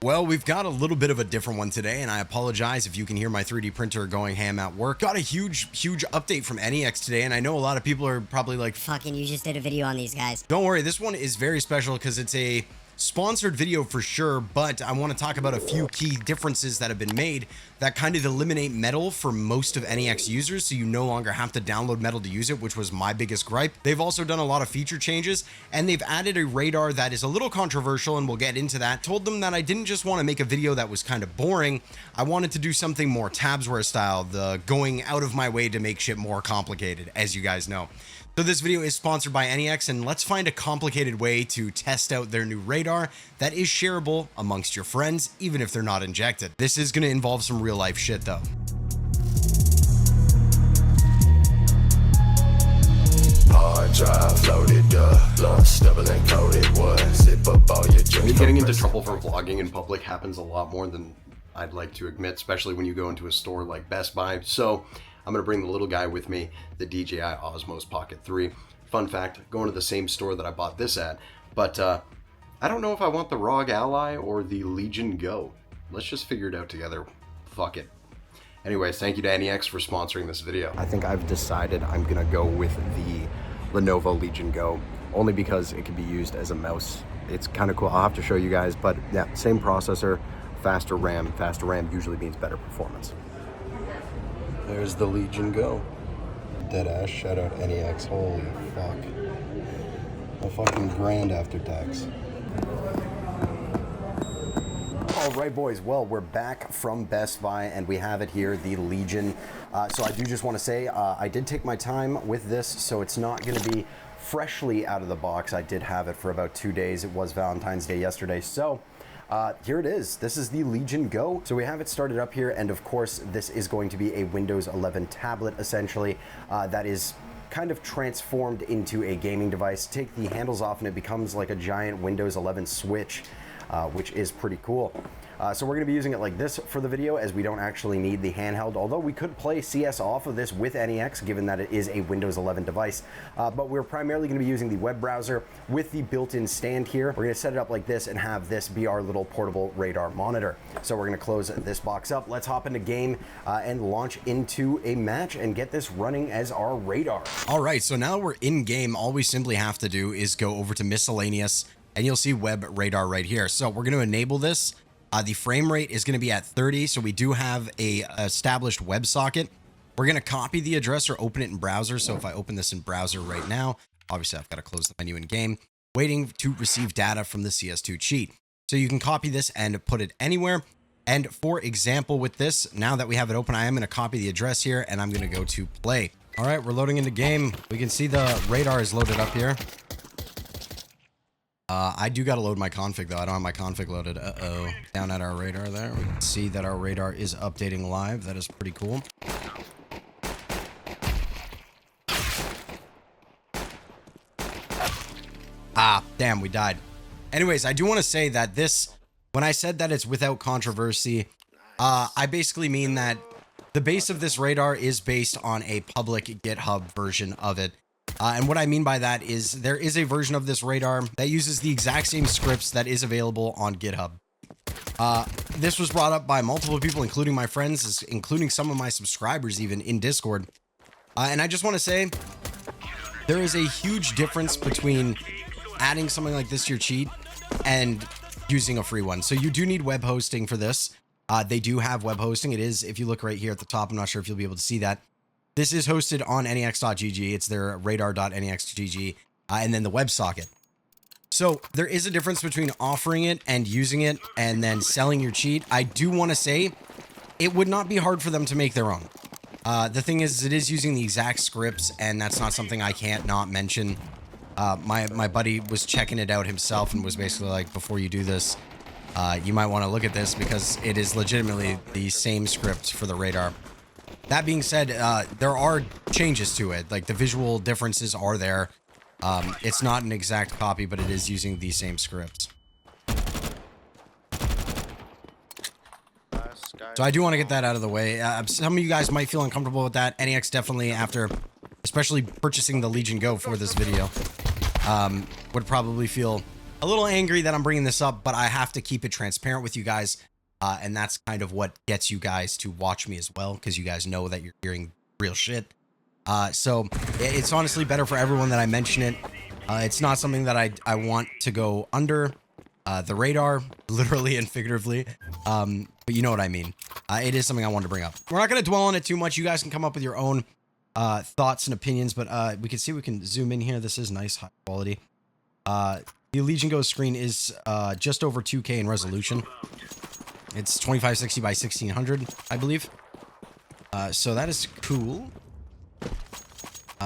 Well, we've got a little bit of a different one today, and I apologize if you can hear my 3D printer going ham at work. Got a huge update from NEX today, and I know a lot of people are probably like, fucking, you just did a video on these guys. Don't worry, this one is very special because it's a sponsored video for sure, but I want to talk about a few key differences that have been made that kind of eliminate metal for most of NEX users, so you no longer have to download metal to use it, which was my biggest gripe. They've also done a lot of feature changes, and they've added a radar that is a little controversial, and we'll get into that. Told them that I didn't just want to make a video that was kind of boring. I wanted to do something more TabzWare style, the going out of my way to make shit more complicated, as you guys know. So this video is sponsored by NEX, and let's find a complicated way to test out their new radar that is shareable amongst your friends, even if they're not injected. This is going to involve some real life shit though. Hard drive loaded up, lost, double and coated wood. Zip up all your junk. Me getting into trouble for vlogging in public happens a lot more than I'd like to admit, especially when you go into a store like Best Buy. So I'm going to bring the little guy with me, the DJI Osmos Pocket 3. Fun fact, going to the same store that I bought this at, but I don't know if I want the ROG Ally or the Legion Go. Let's just figure it out together. Fuck it. Anyways, thank you to NEX for sponsoring this video. I think I've decided I'm going to go with the Lenovo Legion Go, only because it can be used as a mouse. It's kind of cool. I'll have to show you guys, but yeah, same processor, faster RAM. Faster RAM usually means better performance. There's the Legion Go. Deadass, shout out NEX, holy fuck. A fucking grand after tax. All right, boys, well, we're back from Best Buy, and we have it here, the Legion. So I do just want to say, I did take my time with this, so it's not going to be freshly out of the box. I did have it for about 2 days. It was Valentine's Day yesterday, so here it is. This is the Legion Go. So we have it started up here, and of course this is going to be a Windows 11 tablet essentially that is kind of transformed into a gaming device. Take the handles off and it becomes like a giant Windows 11 switch, which is pretty cool. So we're going to be using it like this for the video, as we don't actually need the handheld, although we could play CS off of this with NEX, given that it is a Windows 11 device. But we're primarily going to be using the web browser with the built-in stand here. We're going to set it up like this and have this be our little portable radar monitor. So we're going to close this box up. Let's hop into game and launch into a match and get this running as our radar. All right, so now we're in game. All we simply have to do is go over to miscellaneous, and you'll see web radar right here. So we're going to enable this. The frame rate is going to be at 30, so we do have a established WebSocket. We're going to copy the address or open it in browser. So if I open this in browser right now, obviously I've got to close the menu in game, waiting to receive data from the CS2 cheat. So you can copy this and put it anywhere. And for example, with this, now that we have it open, I am going to copy the address here, and I'm going to go to play. All right, we're loading into game. We can see the radar is loaded up here. I do got to load my config though. I don't have my config loaded. Uh-oh. Down at our radar there, we can see that our radar is updating live. That is pretty cool. Ah, damn, we died. Anyways, I do want to say that this, when I said that it's without controversy, I basically mean that the base of this radar is based on a public GitHub version of it. And what I mean by that is there is a version of this radar that uses the exact same scripts that is available on GitHub. This was brought up by multiple people, including my friends, including some of my subscribers even in Discord. And I just want to say there is a huge difference between adding something like this to your cheat and using a free one. So you do need web hosting for this. They do have web hosting. It is, if you look right here at the top, I'm not sure if you'll be able to see that. This is hosted on nex.gg. It's their radar.nex.gg, and then the WebSocket. So there is a difference between offering it and using it and then selling your cheat. I do want to say it would not be hard for them to make their own. The thing is, it is using the exact scripts, and that's not something I can't not mention. My buddy was checking it out himself and was basically like, before you do this, you might want to look at this because it is legitimately the same script for the radar. That being said, there are changes to it. Like the visual differences are there. It's not an exact copy, but it is using the same scripts. So I do want to get that out of the way. Some of you guys might feel uncomfortable with that. NEX definitely, after especially purchasing the Legion Go for this video, would probably feel a little angry that I'm bringing this up, but I have to keep it transparent with you guys. And that's kind of what gets you guys to watch me as well, because you guys know that you're hearing real shit. So it's honestly better for everyone that I mention it. It's not something that I want to go under the radar, literally and figuratively. But you know what I mean. It is something I wanted to bring up. We're not going to dwell on it too much. You guys can come up with your own thoughts and opinions, but we can see we can zoom in here. This is nice, high quality. The Legion Go screen is just over 2K in resolution. It's 2560 by 1600, I believe. So that is cool.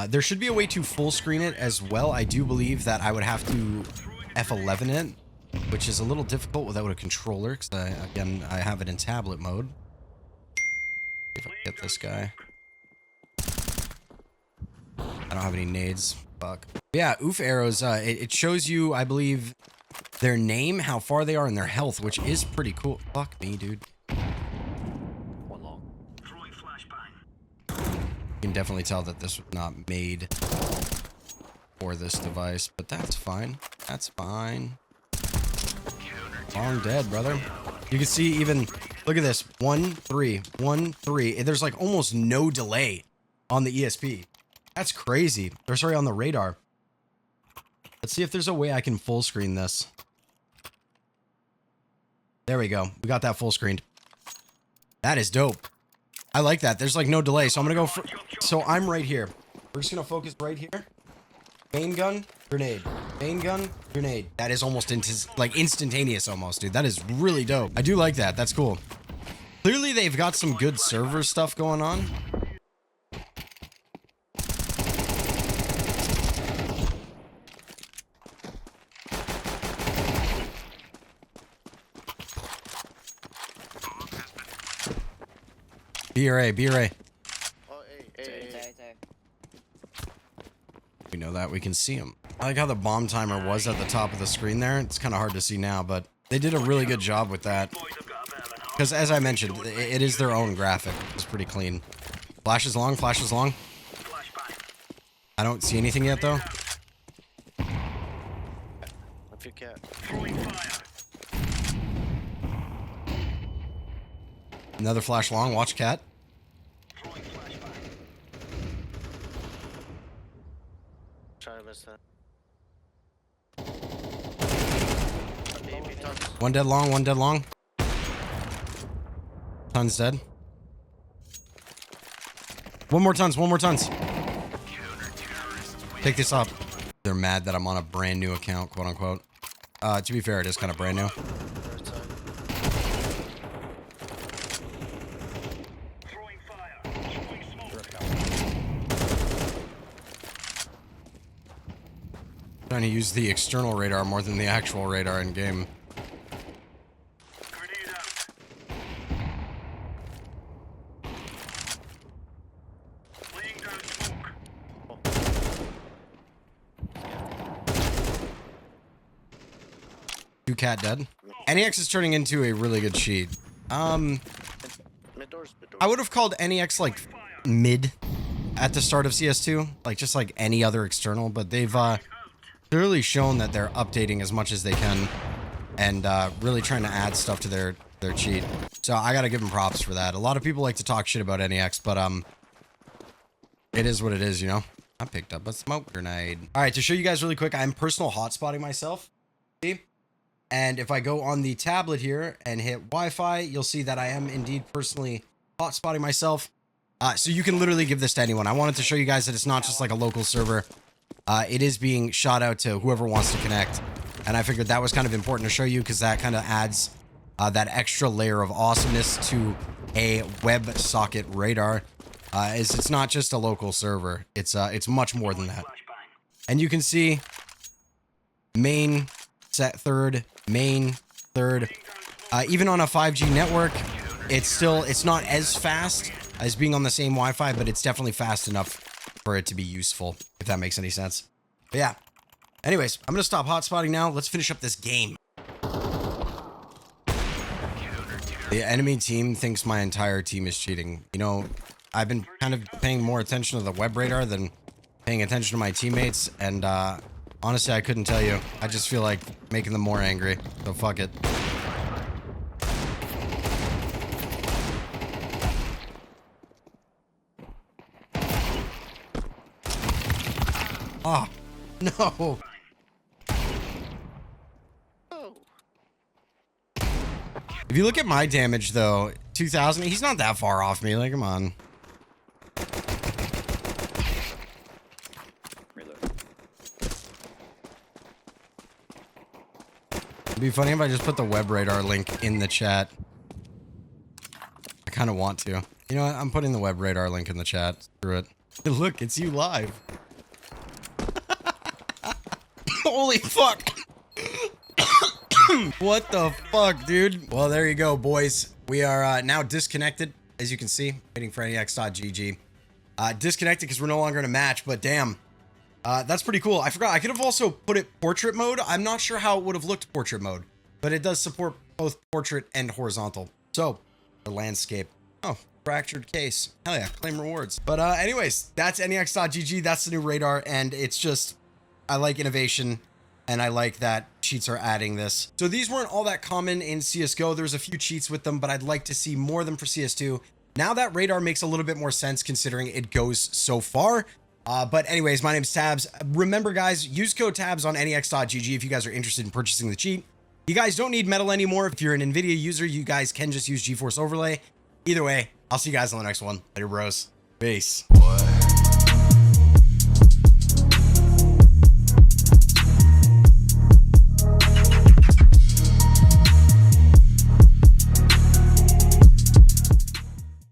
There should be a way to full screen it as well. I do believe that I would have to F11 it, which is a little difficult without a controller, because again, I have it in tablet mode. If I get this guy. I don't have any nades. Fuck. Yeah, oof arrows. It shows you, I believe, their name, how far they are, and their health, which is pretty cool. Fuck me, dude. One long. You can definitely tell that this was not made for this device, but that's fine. That's fine. Long dead, brother. You can see even, look at this. 1-3, 1-3. There's like almost no delay on the ESP. That's crazy. Or sorry, on the radar. Let's see if there's a way I can full screen this. There we go. We got that full screened. That is dope. I like that. There's like no delay. So I'm going to go for... So I'm right here. We're just going to focus right here. Main gun, grenade. Main gun, grenade. That is almost like instantaneous almost, dude. That is really dope. I do like that. That's cool. Clearly they've got some good server stuff going on. BRA, BRA. Oh, hey. We know that. We can see them. I like how the bomb timer was at the top of the screen there. It's kind of hard to see now, but they did a really good job with that. Because as I mentioned, it is their own graphic. It's pretty clean. Flash is long, flash is long. I don't see anything yet, though. If you can. Another flash long. Watch cat. Try to miss that. One dead long, one dead long. Tons dead. One more tons, one more tons. Pick this up. They're mad that I'm on a brand new account, quote unquote. To be fair, it is kind of brand new. Trying to use the external radar more than the actual radar in game. Two cat dead. NEX is turning into a really good sheet. I would have called NEX like mid at the start of CS2, like just like any other external, but they've clearly shown that they're updating as much as they can and really trying to add stuff to their cheat. So I gotta give them props for that. A lot of people like to talk shit about NEX, but it is what it is, you know. I picked up a smoke grenade. All right, to show you guys really quick, I'm personal hotspotting myself. See? And if I go on the tablet here and hit Wi-Fi, you'll see that I am indeed personally hotspotting myself. So you can literally give this to anyone. I wanted to show you guys that it's not just like a local server. It is being shot out to whoever wants to connect. And I figured that was kind of important to show you because that kind of adds that extra layer of awesomeness to a WebSocket radar. It's not just a local server. It's much more than that. And you can see main, set third, main, third. Even on a 5G network, it's not as fast as being on the same Wi-Fi, but it's definitely fast enough for it to be useful, if that makes any sense. But yeah. Anyways, I'm going to stop hotspotting now. Let's finish up this game. The enemy team thinks my entire team is cheating. You know, I've been kind of paying more attention to the web radar than paying attention to my teammates, and Honestly, I couldn't tell you. I just feel like making them more angry. So fuck it. Oh, no. If you look at my damage, though, 2,000, he's not that far off me. Like, come on. It'd be funny if I just put the web radar link in the chat. I kind of want to. You know what? I'm putting the web radar link in the chat. Screw it. Look, it's you live. Holy fuck. What the fuck, dude? Well, there you go, boys. We are now disconnected, as you can see, waiting for NEX.GG. Disconnected because we're no longer in a match, but damn. That's pretty cool. I forgot. I could have also put it portrait mode. I'm not sure how it would have looked portrait mode, but it does support both portrait and horizontal. So, the landscape. Oh, fractured case. Hell yeah, claim rewards. But anyways, that's NEX.GG. That's the new radar, and it's just, I like innovation, and I like that cheats are adding this. So these weren't all that common in CSGO. There's a few cheats with them, but I'd like to see more of them for CS2. Now that radar makes a little bit more sense considering it goes so far. But anyways, my name's Tabz. Remember, guys, use code Tabz on NEX.GG if you guys are interested in purchasing the cheat. You guys don't need metal anymore. If you're an NVIDIA user, you guys can just use GeForce Overlay. Either way, I'll see you guys on the next one. Later, bros. Peace. What?